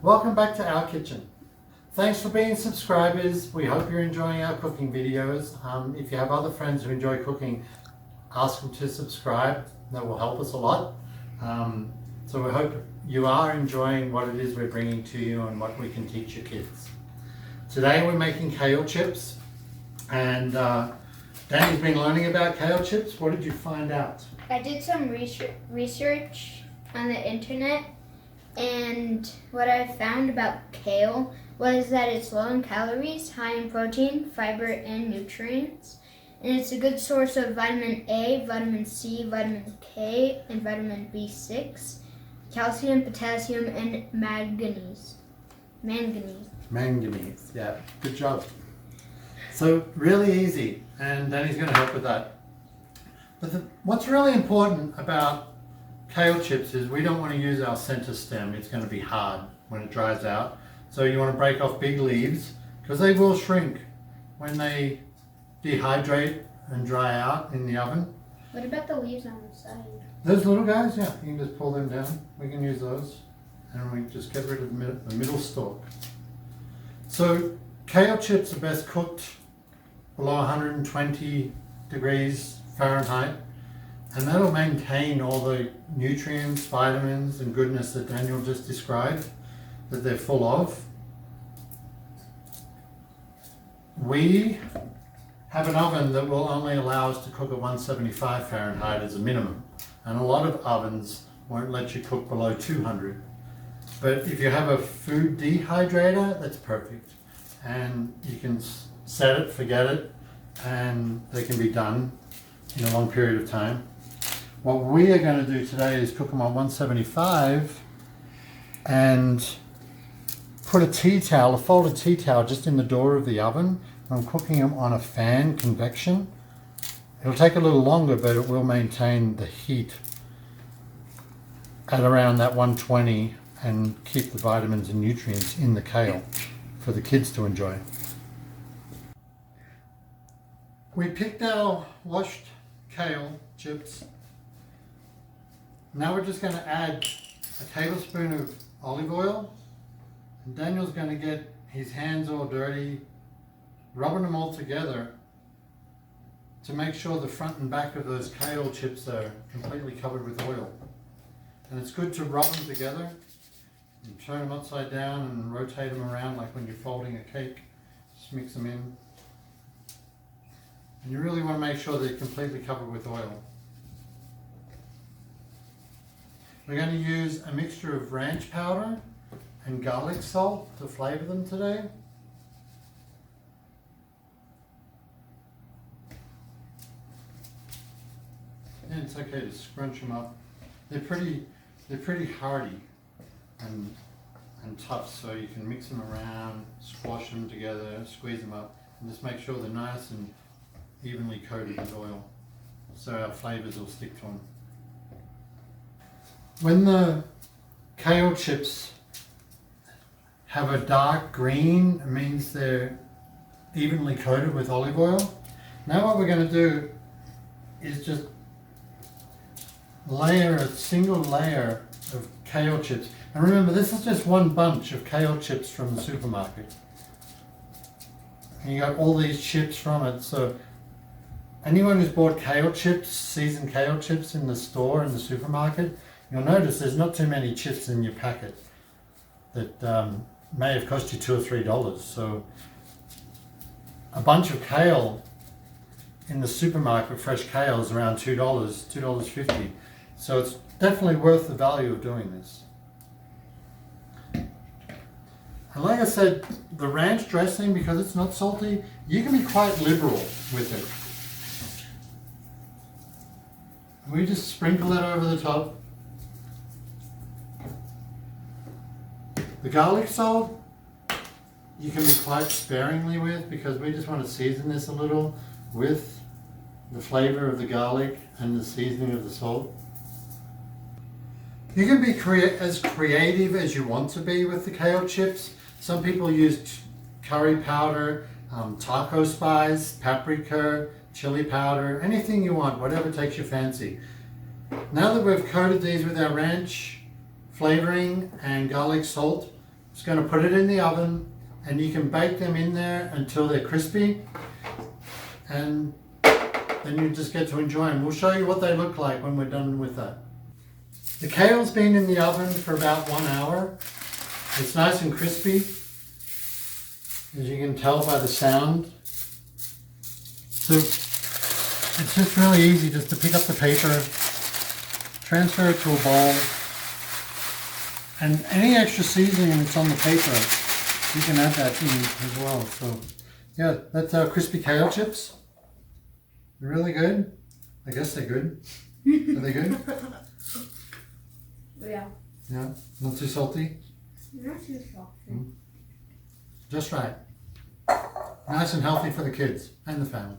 Welcome back to our kitchen. Thanks for being subscribers. We hope you're enjoying our cooking videos. If you have other friends who enjoy cooking, ask them to subscribe. That will help us a lot. So we hope you are enjoying what it is we're bringing to you and what we can teach your kids. Today we're making kale chips, and Danny's been learning about kale chips. What did you find out? I did some research on the internet, and what I found about kale was that it's low in calories, high in protein, fiber, and nutrients. And it's a good source of vitamin A, vitamin C, vitamin K, and vitamin B6, calcium, potassium, and manganese. Manganese, yeah, good job. So really easy, and Danny's going to help with that. But what's really important about kale chips is we don't want to use our center stem. It's going to be hard when it dries out. So you want to break off big leaves because they will shrink when they dehydrate and dry out in the oven. What about the leaves on the side? Those little guys, yeah, you can just pull them down. We can use those, and we just get rid of the middle stalk. So kale chips are best cooked below 120 degrees Fahrenheit, and that'll maintain all the nutrients, vitamins, and goodness that Daniel just described that they're full of. We have an oven that will only allow us to cook at 175 Fahrenheit as a minimum, and a lot of ovens won't let you cook below 200. But if you have a food dehydrator, that's perfect, and you can set it, forget it, and they can be done in a long period of time. What we are going to do today is cook them on 175 and put a tea towel, a folded tea towel, just in the door of the oven. I'm cooking them on a fan convection. It'll take a little longer, but it will maintain the heat at around that 120 and keep the vitamins and nutrients in the kale for the kids to enjoy. We picked our washed kale chips. Now we're just going to add a tablespoon of olive oil. And Daniel's going to get his hands all dirty, rubbing them all together to make sure the front and back of those kale chips are completely covered with oil. And it's good to rub them together and turn them upside down and rotate them around like when you're folding a cake. Just mix them in. And you really want to make sure they're completely covered with oil. We're going to use a mixture of ranch powder and garlic salt to flavor them today. And it's okay to scrunch them up. They're pretty hardy and tough, so you can mix them around, squash them together, squeeze them up, and just make sure they're nice and evenly coated with oil, so our flavors will stick to them. When the kale chips have a dark green, it means they're evenly coated with olive oil. Now what we're going to do is just layer a single layer of kale chips. And remember, this is just one bunch of kale chips from the supermarket. And you got all these chips from it. So anyone who's bought kale chips, seasoned kale chips in the store, in the supermarket, you'll notice there's not too many chips in your packet that may have cost you $2 or $3. So a bunch of kale in the supermarket, fresh kale, is around $2, $2.50. So it's definitely worth the value of doing this. And like I said, the ranch dressing, because it's not salty, you can be quite liberal with it. We just sprinkle it over the top. The garlic salt, you can be quite sparingly with, because we just want to season this a little with the flavor of the garlic and the seasoning of the salt. You can be as creative as you want to be with the kale chips. Some people use curry powder, taco spice, paprika, chili powder, anything you want, whatever takes your fancy. Now that we've coated these with our ranch flavoring and garlic salt, Just going to put it in the oven, and you can bake them in there until they're crispy, and then you just get to enjoy them. We'll show you what they look like when we're done with that. The kale's been in the oven for about 1 hour. It's nice and crispy, as you can tell by the sound. So it's just really easy just to pick up the paper, transfer it to a bowl, and any extra seasoning that's on the paper, you can add that in as well. So yeah, that's our crispy kale chips. They're really good. I guess they're good. Are they good? Yeah. Yeah, not too salty? Not too salty. Just right. Nice and healthy for the kids and the family.